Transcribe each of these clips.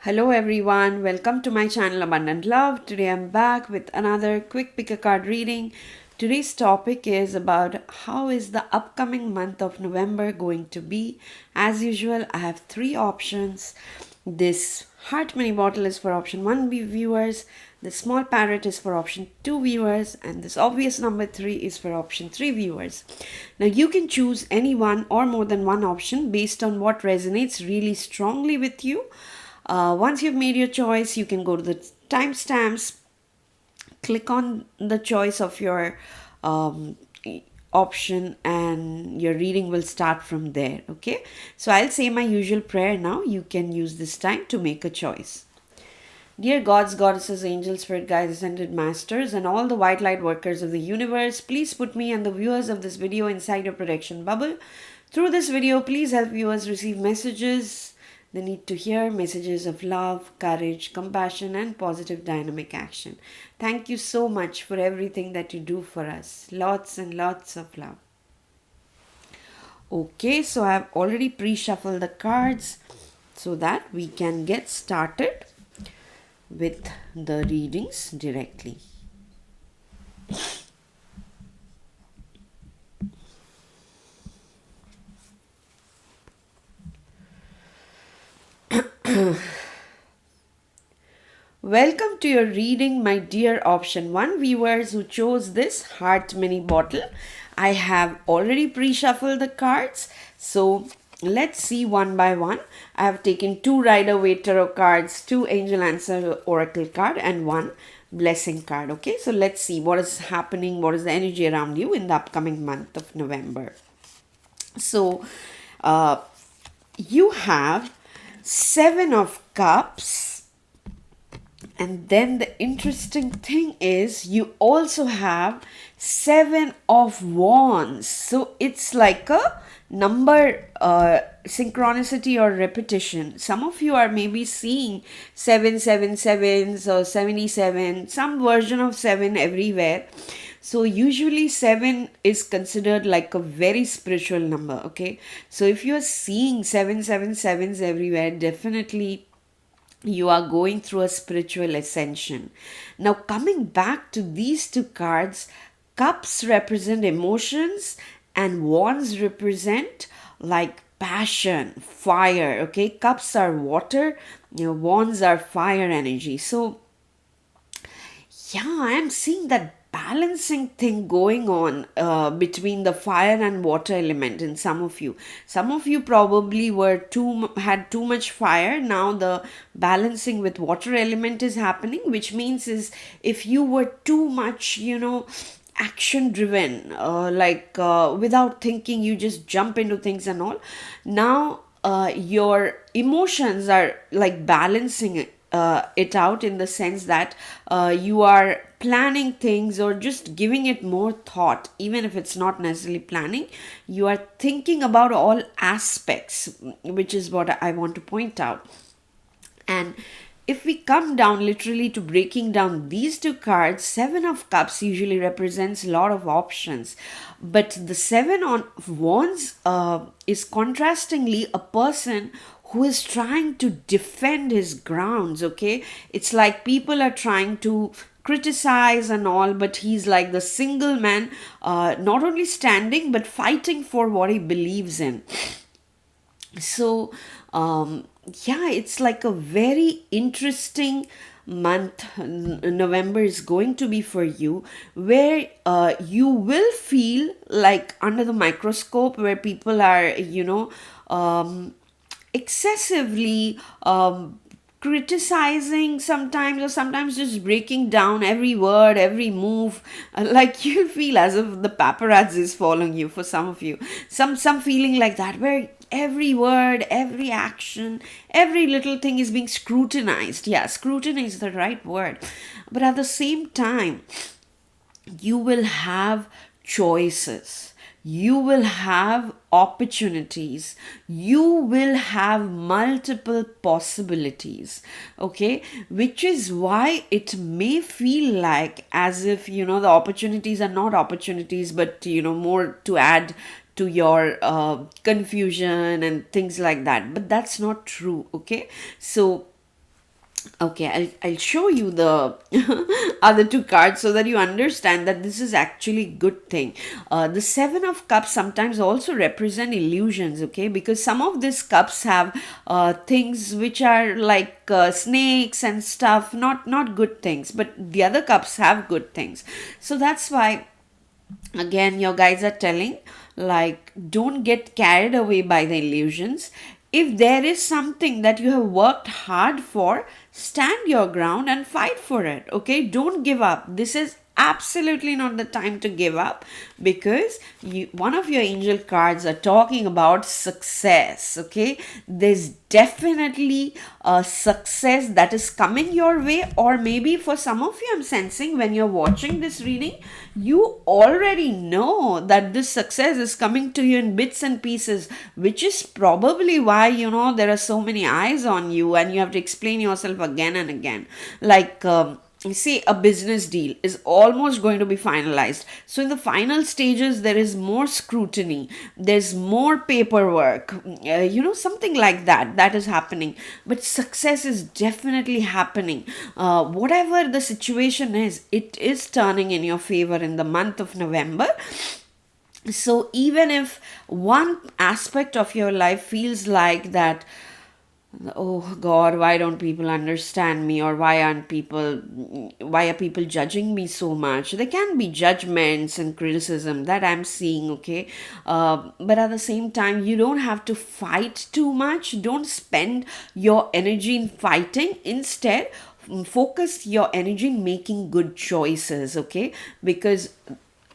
Hello everyone, welcome to my channel Abundant Love. Today I'm back with another quick pick a card reading. Today's topic is about how is the upcoming month of November going to be. As usual, I have three options. This heart mini bottle is for option 1 viewers, the small parrot is for option 2 viewers, and this obvious number 3 is for option 3 viewers. Now you can choose any one or more than one option based on what resonates really strongly with you. Once you've made your choice, you can go to the timestamps, click on the choice of your um, option, and your reading will start from there. Okay, so I'll say my usual prayer now. You can use this time to make a choice. Dear gods, goddesses, angels, spirit guides, ascended masters, and all the white light workers of the universe, please put me and the viewers of this video inside your protection bubble. Through this video, please help viewers receive messages they need to hear, messages of love, courage, compassion, and positive dynamic action. Thank you so much for everything that you do for us. Lots and lots of love. Okay, so I have already pre-shuffled the cards so that we can get started with the readings directly. Welcome to your reading, my dear option 1 viewers who chose this heart mini bottle. I have already pre-shuffled the cards, so let's see one by one. I have taken 2 Rider-Waite tarot cards, 2 Angel Answer Oracle card, and 1 blessing card. Okay, so let's see what is happening, what is the energy around you in the upcoming month of November. So you have 7 of Cups. And then the interesting thing is you also have 7 of Wands. So it's like a number synchronicity or repetition. Some of you are maybe seeing 777s or 77, some version of 7 everywhere. So usually 7 is considered like a very spiritual number. Okay, so if you're seeing 777s everywhere, definitely you are going through a spiritual ascension. Now, coming back to these 2 cards, cups represent emotions and wands represent like passion, fire. Okay, cups are water, wands are fire energy. So yeah, I am seeing that balancing thing going on between the fire and water element in some of you. Some of you probably had too much fire. Now the balancing with water element is happening, which means is if you were too much, action driven, without thinking, you just jump into things and all. Now your emotions are like balancing it out in the sense that you are planning things or just giving it more thought. Even if it's not necessarily planning, you are thinking about all aspects, which is what I want to point out. And if we come down literally to breaking down these 2 cards, 7 of Cups usually represents a lot of options. But the 7 of Wands is contrastingly a person who is trying to defend his grounds. Okay, it's like people are trying to criticize and all, but he's like the single man, not only standing but fighting for what he believes in. So yeah, it's like a very interesting month November is going to be for you, where you will feel like under the microscope, where people are excessively criticizing sometimes, or sometimes just breaking down every word, every move. Like you'll feel as if the paparazzi is following you. For some of you, some feeling like that, where every word, every action, every little thing is being scrutinized. Yeah, scrutiny is the right word. But at the same time, you will have choices, you will have opportunities, you will have multiple possibilities. Okay, which is why it may feel like as if the opportunities are not opportunities, but more to add to your confusion and things like that. But that's not true. Okay, so Okay, I'll show you the other two cards so that you understand that this is actually good thing. The Seven of Cups sometimes also represent illusions, okay? Because some of these cups have things which are like snakes and stuff, not good things, but the other cups have good things. So that's why again your guys are telling, like, don't get carried away by the illusions. If there is something that you have worked hard for, stand your ground and fight for it, okay? Don't give up. This is absolutely not the time to give up, because one of your angel cards are talking about success, okay? There's definitely a success that is coming your way, or maybe for some of you, I'm sensing when you're watching this reading, you already know that this success is coming to you in bits and pieces, which is probably why, there are so many eyes on you and you have to explain yourself again and again. Like, you see, a business deal is almost going to be finalized. So, in the final stages, there is more scrutiny, there's more paperwork, something like that that is happening. But success is definitely happening. Whatever the situation is, it is turning in your favor in the month of November. So, even if one aspect of your life feels like that, oh God, why don't people understand me, or why are people judging me so much? There can be judgments and criticism that I'm seeing, okay? But at the same time, you don't have to fight too much. Don't spend your energy in fighting. Instead, focus your energy in making good choices, okay? Because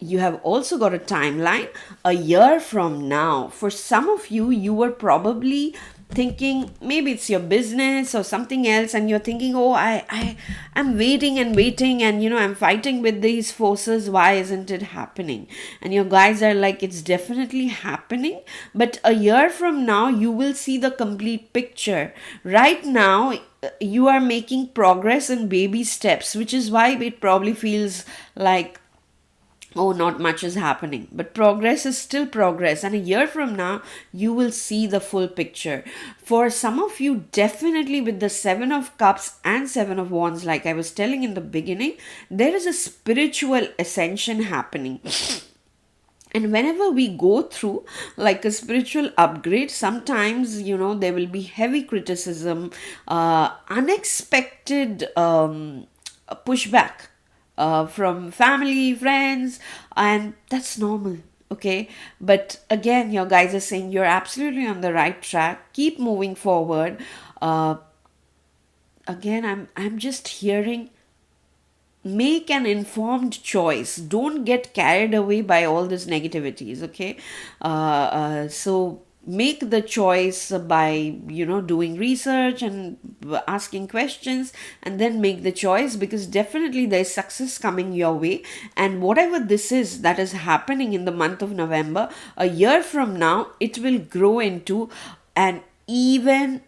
you have also got a timeline a year from now. For some of you, you were probably thinking maybe it's your business or something else, and you're thinking, oh, I'm waiting and waiting, and I'm fighting with these forces, why isn't it happening? And your guys are like, it's definitely happening, but a year from now you will see the complete picture. Right now you are making progress in baby steps, which is why it probably feels like, oh, not much is happening. But progress is still progress. And a year from now, you will see the full picture. For some of you, definitely with the Seven of Cups and Seven of Wands, like I was telling in the beginning, there is a spiritual ascension happening. And whenever we go through like a spiritual upgrade, sometimes, there will be heavy criticism, unexpected pushback from family, friends, and that's normal. Okay, but again, your guys are saying you're absolutely on the right track. Keep moving forward. Again, I'm just hearing, make an informed choice. Don't get carried away by all these negativities, okay? So make the choice by doing research and asking questions, and then make the choice, because definitely there's success coming your way. And whatever this is that is happening in the month of November, a year from now it will grow into an even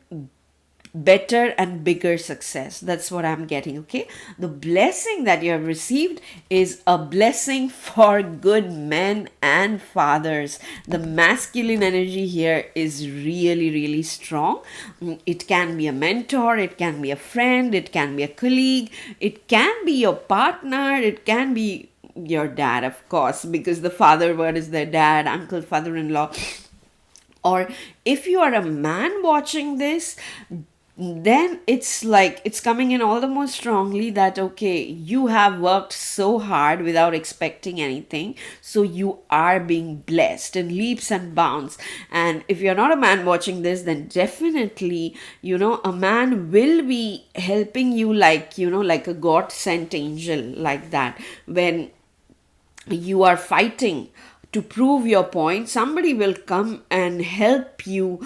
better and bigger success. That's what I'm getting, okay? The blessing that you have received is a blessing for good men and fathers. The masculine energy here is really, really strong. It can be a mentor, it can be a friend, it can be a colleague, it can be your partner, it can be your dad, of course, because the father word is their dad, uncle, father-in-law. Or if you are a man watching this, then it's like it's coming in all the more strongly that, okay, you have worked so hard without expecting anything, so you are being blessed in leaps and bounds. And if you're not a man watching this, then definitely, a man will be helping you, like, like a god sent angel, like that. When you are fighting to prove your point, somebody will come and help you,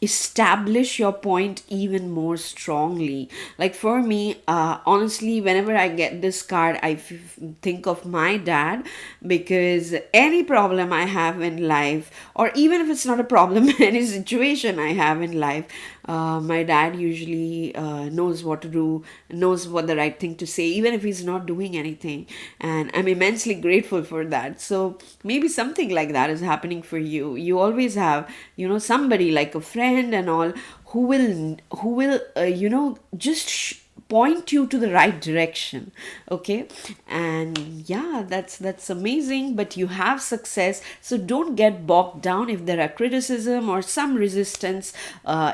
establish your point even more strongly. Like for me, honestly, whenever I get this card, I think of my dad, because any problem I have in life, or even if it's not a problem, any situation I have in life, my dad usually knows what to do, knows what the right thing to say, even if he's not doing anything. And I'm immensely grateful for that. So maybe something like that is happening for you. You always have, somebody like a friend and all, who will just point you to the right direction. Okay. And yeah, that's amazing. But you have success, so don't get bogged down if there are criticism or some resistance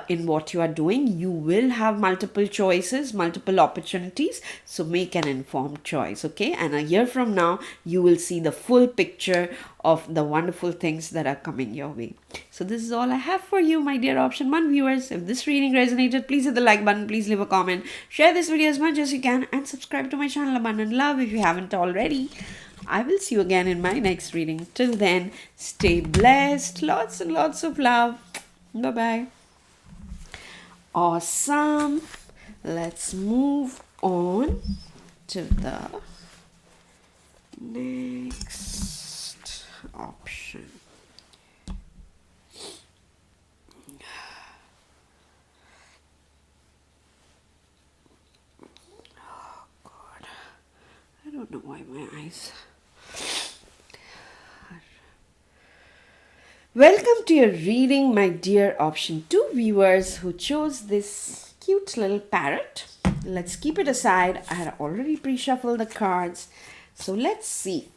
in what you are doing. You will have multiple choices, multiple opportunities, so make an informed choice. Okay. And a year from now, you will see the full picture of the wonderful things that are coming your way. So this is all I have for you, my dear option 1 viewers. If this reading resonated, please hit the like button, please leave a comment, share this video as much as you can, and subscribe to my channel Abundant Love if you haven't already. I will see you again in my next reading. Till then, stay blessed. Lots and lots of love. Bye-bye. Awesome. Let's move on to the next option. Oh God, I don't know why my eyes. Welcome to your reading, my dear option 2 viewers who chose this cute little parrot. Let's keep it aside. I had already pre-shuffled the cards. So let's see.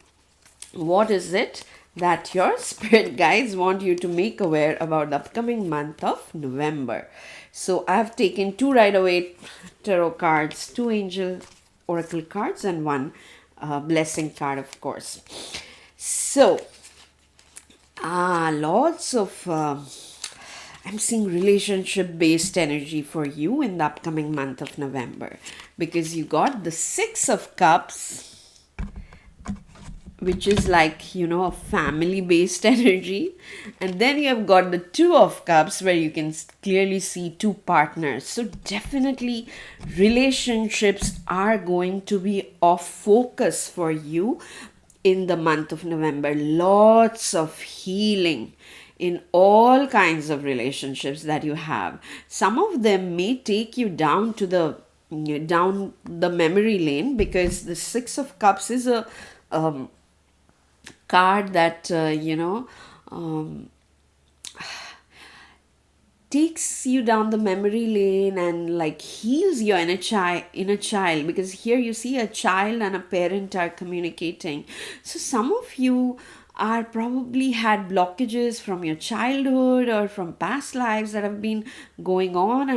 What is it that your spirit guides want you to make aware about the upcoming month of November? So I've taken 2 Rider-Waite tarot cards, 2 angel oracle cards, and 1 blessing card, of course. So lots of I'm seeing relationship based energy for you in the upcoming month of November, because you got the 6 of Cups, which is like, a family based energy, and then you have got the 2 of Cups where you can clearly see 2 partners. So definitely relationships are going to be off focus for you in the month of November. Lots of healing in all kinds of relationships that you have. Some of them may take you down the memory lane, because the 6 of Cups is a card that takes you down the memory lane and like heals your inner child, because here you see a child and a parent are communicating. So some of you are probably had blockages from your childhood or from past lives that have been going on,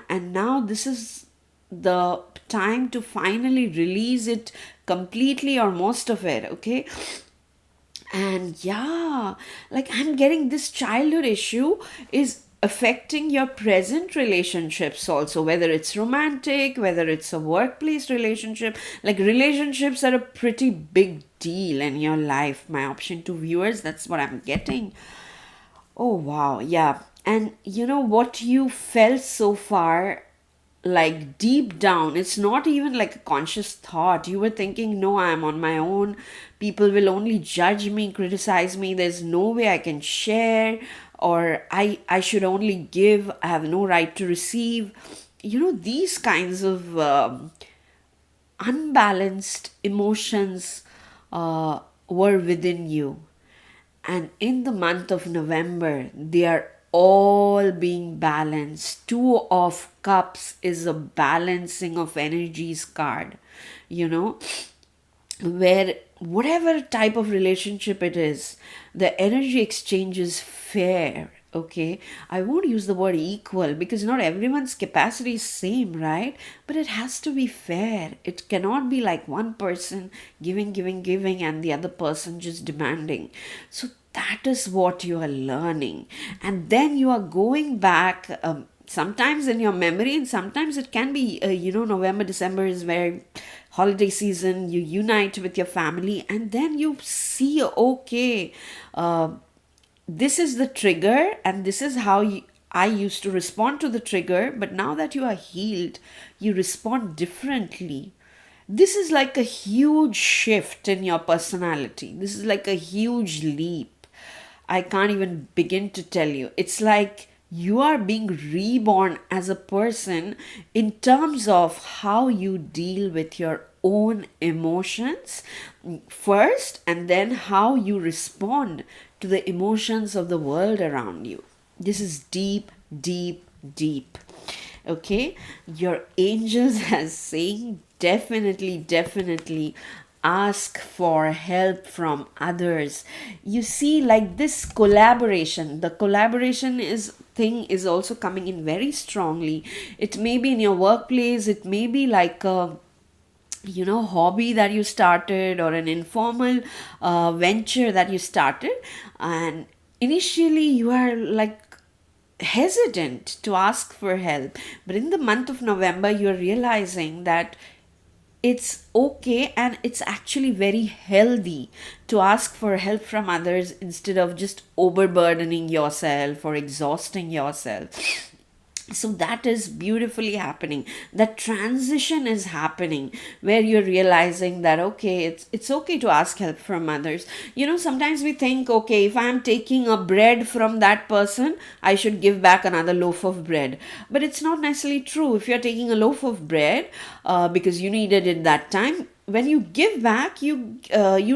and now this is the time to finally release it completely or most of it. Okay. And yeah, like I'm getting this childhood issue is affecting your present relationships also, whether it's romantic, whether it's a workplace relationship. Like relationships are a pretty big deal in your life, my option 2 viewers. That's what I'm getting. Oh wow, yeah. And what you felt so far, like deep down, it's not even like a conscious thought. You were thinking, no, I'm on my own, people will only judge me, criticize me, there's no way I can share, or I should only give, I have no right to receive. These kinds of unbalanced emotions were within you. And in the month of November, they are all being balanced. 2 of Cups is a balancing of energies card, where whatever type of relationship it is, the energy exchange is fair. Okay, I won't use the word equal, because not everyone's capacity is same, right? But it has to be fair. It cannot be like one person giving and the other person just demanding. So that is what you are learning, and then you are going back, sometimes in your memory, and sometimes it can be November, December is where holiday season, you unite with your family, and then you see, okay, this is the trigger, and this is how I used to respond to the trigger, but now that you are healed, you respond differently. This is like a huge shift in your personality. This is like a huge leap. I can't even begin to tell you. It's like you are being reborn as a person in terms of how you deal with your own emotions first, and then how you respond to the emotions of the world around you. This is deep, deep, deep. Okay, your angels are saying definitely ask for help from others. You see, like this collaboration, the collaboration is thing is also coming in very strongly. It may be in your workplace, it may be like a hobby that you started, or an informal venture that you started, and initially you are like hesitant to ask for help, but in the month of November you're realizing that it's okay and it's actually very healthy to ask for help from others instead of just overburdening yourself or exhausting yourself. So that is beautifully happening. That transition is happening where you're realizing that okay, it's okay to ask help from others. Sometimes we think, okay, if I'm taking a bread from that person, I should give back another loaf of bread. But it's not necessarily true. If you're taking a loaf of bread because you needed it that time, when you give back, you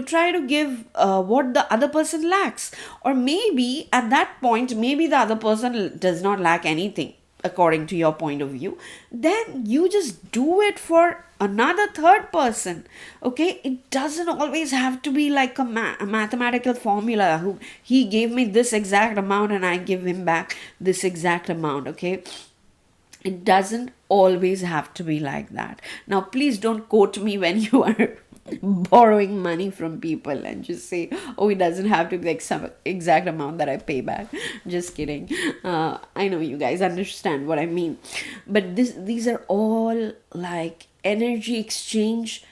try to give what the other person lacks. Or maybe at that point, maybe the other person does not lack anything according to your point of view. Then you just do it for another third person. Okay, it doesn't always have to be like a mathematical formula who he gave me this exact amount and I give him back this exact amount. Okay, it doesn't always have to be like that. Now, please don't quote me when you are borrowing money from people and just say, oh, it doesn't have to be like some exact amount that I pay back. Just kidding. I know you guys understand what I mean. But these are all like energy exchange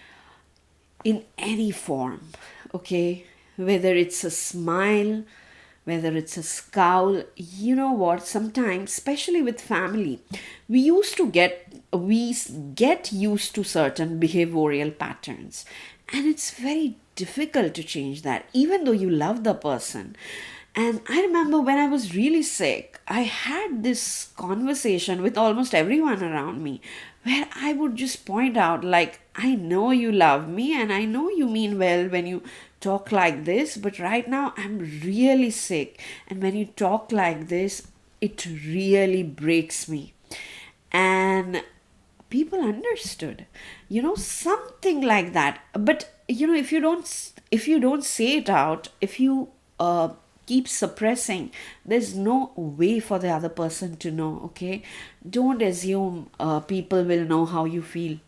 in any form. Okay, whether it's a smile, whether it's a scowl. You know what, sometimes, especially with family, we get used to certain behavioral patterns, and it's very difficult to change that even though you love the person. And I remember when I was really sick, I had this conversation with almost everyone around me where I would just point out, like, I know you love me and I know you mean well when you talk like this, but right now I'm really sick. And when you talk like this, it really breaks me. And people understood, something like that. But if you don't say it out, if you keep suppressing, there's no way for the other person to know. Okay, don't assume people will know how you feel.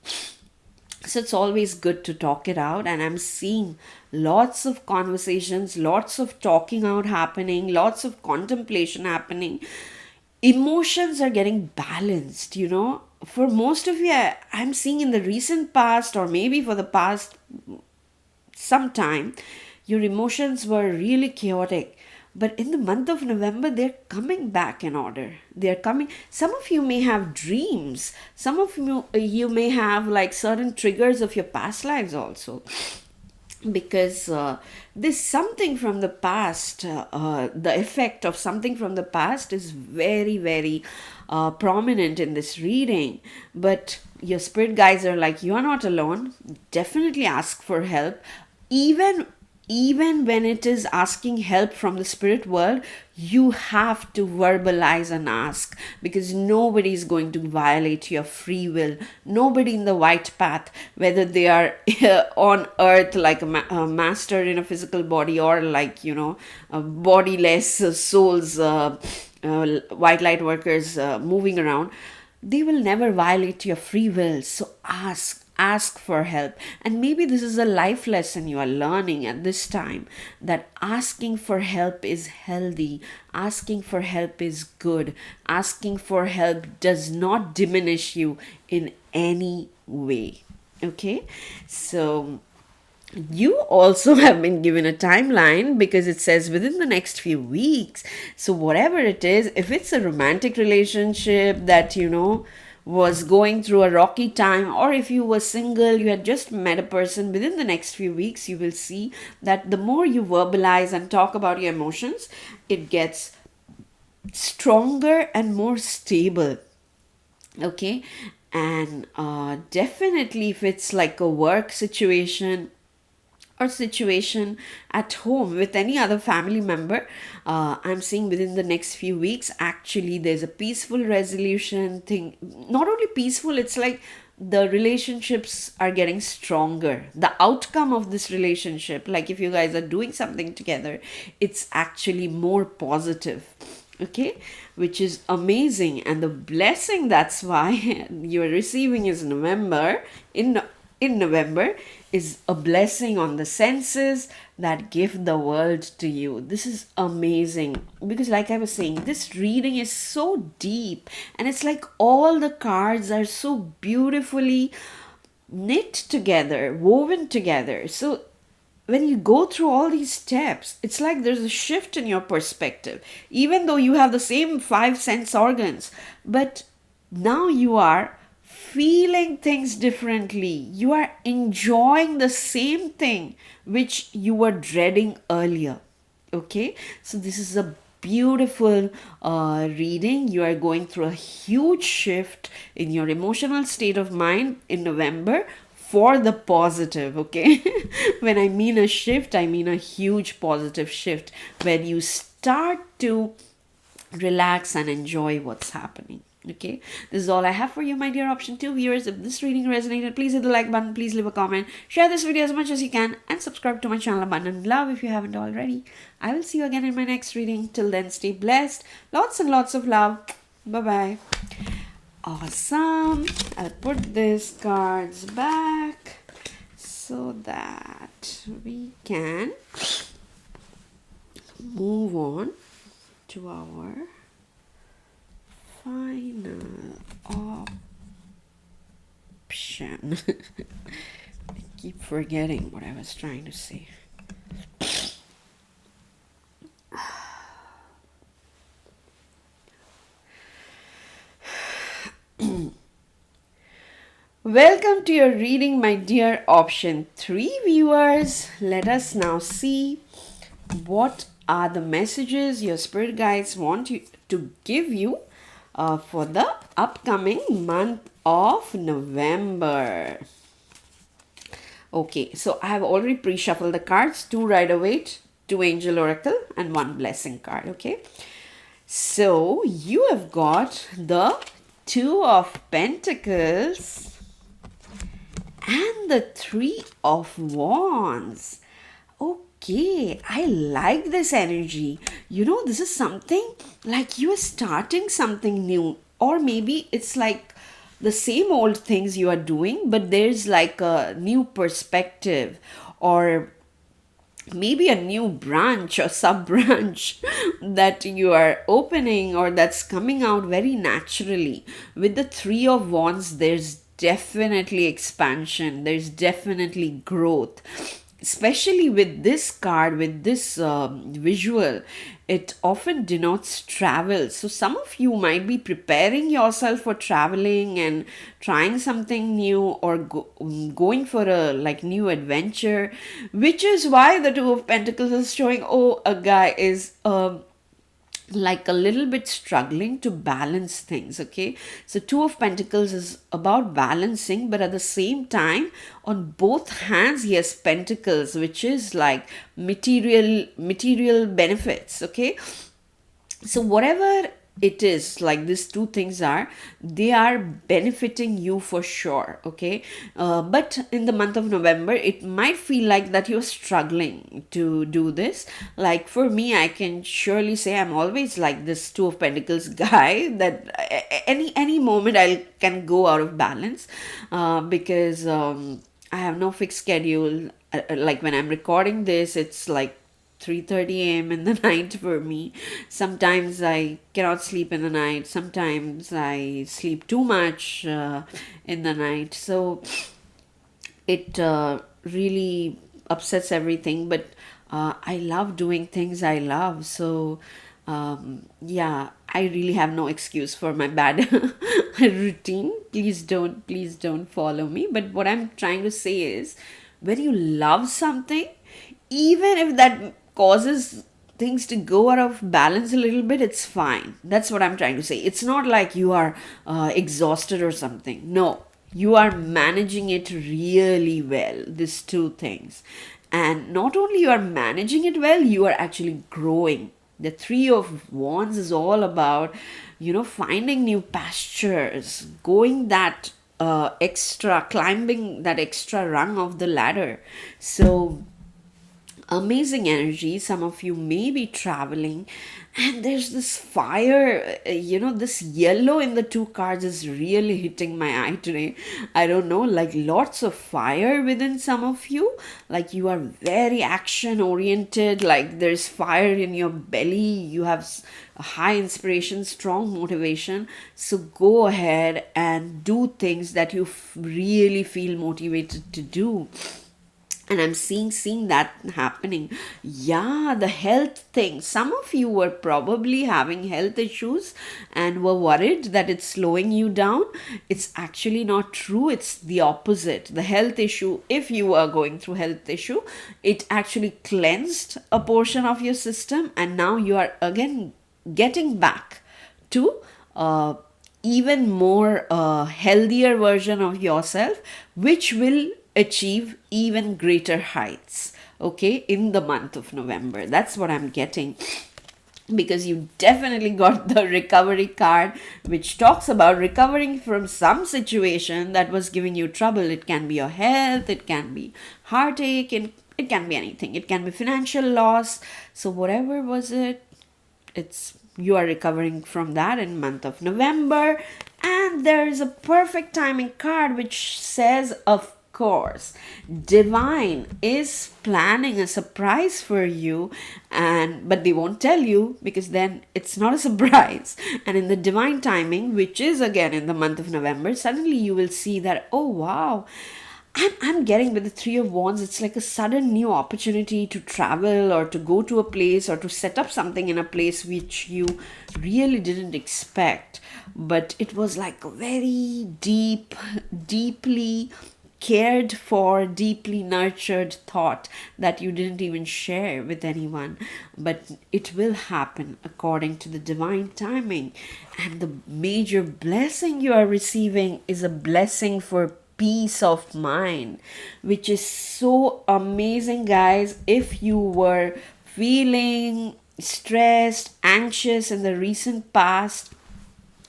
So it's always good to talk it out, and I'm seeing lots of conversations, lots of talking out happening, lots of contemplation happening. Emotions are getting balanced. For most of you, I'm seeing in the recent past, or maybe for the past some time, your emotions were really chaotic. But in the month of November, they're coming back in order. They're coming. Some of you may have dreams. Some of you may have like certain triggers of your past lives also. Because this something from the past, the effect of something from the past is very, very prominent in this reading. But your spirit guides are like, you are not alone. Definitely ask for help. Even when it is asking help from the spirit world, you have to verbalize and ask, because nobody is going to violate your free will. Nobody in the white path, whether they are on earth like a master in a physical body, or like bodiless souls, white light workers moving around, they will never violate your free will. So ask for help. And maybe this is a life lesson you are learning at this time, that asking for help is healthy, asking for help is good, asking for help does not diminish you in any way. Okay, so you also have been given a timeline, because it says within the next few weeks. So whatever it is, if it's a romantic relationship that was going through a rocky time, or if you were single, you had just met a person, within the next few weeks you will see that the more you verbalize and talk about your emotions, it gets stronger and more stable. Okay, and definitely if it's like a work situation, or situation at home with any other family member, I'm seeing within the next few weeks, actually, there's a peaceful resolution thing. Not only peaceful, it's like the relationships are getting stronger. The outcome of this relationship, like if you guys are doing something together, it's actually more positive. Okay, which is amazing. And the blessing, that's why you're receiving is November. In November is a blessing on the senses that give the world to you. This is amazing because, like I was saying, this reading is so deep, and it's like all the cards are so beautifully knit together, woven together. So when you go through all these steps, it's like there's a shift in your perspective, even though you have the same five sense organs, but now you are feeling things differently. You are enjoying the same thing which you were dreading earlier. Okay, so this is a beautiful reading. You are going through a huge shift in your emotional state of mind in November for the positive. Okay, when I mean a shift, I mean a huge positive shift where you start to relax and enjoy what's happening. Okay, this is all I have for you, my dear option 2 viewers. If this reading resonated, please hit the like button, please leave a comment, share this video as much as you can, and subscribe to my channel Abundant Love if you haven't already. I will see you again in my next reading. Till then, stay blessed. Lots and lots of love. Bye bye. Awesome. I'll put these cards back so that we can move on to our final option. I keep forgetting what I was trying to say. Welcome to your reading, my dear option 3 viewers. Let us now see what are the messages your spirit guides want you to give you for the upcoming month of November. Okay, so I have already pre-shuffled the cards. 2 Rider-Waite, 2 Angel Oracle, and 1 Blessing card. Okay, so you have got the 2 of Pentacles and the 3 of Wands. Okay, I like this energy. You know, this is something like you are starting something new, or maybe it's like the same old things you are doing, but there's like a new perspective, or maybe a new branch or sub branch that you are opening or that's coming out very naturally. With the 3 of Wands, there's definitely expansion, there's definitely growth, especially with this card, with this visual. It often denotes travel. So some of you might be preparing yourself for traveling and trying something new, or going for a like new adventure, which is why the 2 of Pentacles is showing, oh, a guy is like a little bit struggling to balance things. Okay, so 2 of Pentacles is about balancing, but at the same time, on both hands he has Pentacles, which is like material benefits. Okay, so whatever it is, like these 2 things are, they are benefiting you for sure. Okay, but in the month of November, it might feel like that you're struggling to do this. Like for me, I can surely say I'm always like this 2 of Pentacles guy, that any moment I can go out of balance, because I have no fixed schedule. Like when I'm recording this, it's like 3:30 a.m. in the night for me. Sometimes I cannot sleep in the night. Sometimes I sleep too much in the night. So it really upsets everything. But I love doing things I love. So yeah, I really have no excuse for my bad routine. Please don't follow me. But what I'm trying to say is, when you love something, even if that causes things to go out of balance a little bit, it's fine. That's what I'm trying to say. It's not like you are exhausted or something. No, you are managing it really well, these 2 things. And not only you are managing it well, you are actually growing. The Three of Wands is all about, finding new pastures, going that climbing that extra rung of the ladder. So amazing energy. Some of you may be traveling, and there's this fire. This yellow in the two cards is really hitting my eye today. I don't know, like lots of fire within some of you. Like you are very action oriented, like there's fire in your belly. You have a high inspiration, strong motivation. So go ahead and do things that you really feel motivated to do. And I'm seeing that happening. Yeah, the health thing. Some of you were probably having health issues and were worried that it's slowing you down. It's actually not true. It's the opposite. The health issue, if you are going through health issue, it actually cleansed a portion of your system, and now you are again getting back to even more healthier version of yourself, which will achieve even greater heights, okay, in the month of November. That's what I'm getting, because you definitely got the recovery card, which talks about recovering from some situation that was giving you trouble. It can be your health, it can be heartache, and it can be anything. It can be financial loss. So whatever was it, you are recovering from that in month of November. And there is a perfect timing card which says, of course, divine is planning a surprise for you, but they won't tell you, because then it's not a surprise. And in the divine timing, which is again in the month of November, suddenly you will see that, oh wow, I'm getting with the Three of Wands, it's like a sudden new opportunity to travel or to go to a place or to set up something in a place which you really didn't expect. But it was like a very deeply cared for, deeply nurtured thought that you didn't even share with anyone. But it will happen according to the divine timing. And the major blessing you are receiving is a blessing for peace of mind, which is so amazing, guys. If you were feeling stressed, anxious in the recent past,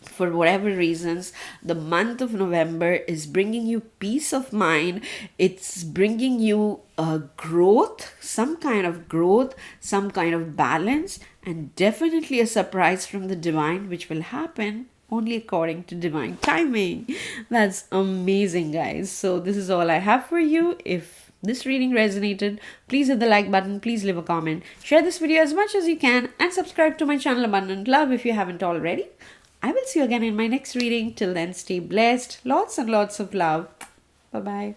for whatever reasons, the month of November is bringing you peace of mind. It's bringing you a growth, some kind of growth, some kind of balance, and definitely a surprise from the divine, which will happen only according to divine timing. That's amazing, guys. So this is all I have for you. If this reading resonated, please hit the like button, please leave a comment, share this video as much as you can, and subscribe to my channel Abundant Love if you haven't already. I will see you again in my next reading. Till then, stay blessed. Lots and lots of love. Bye-bye.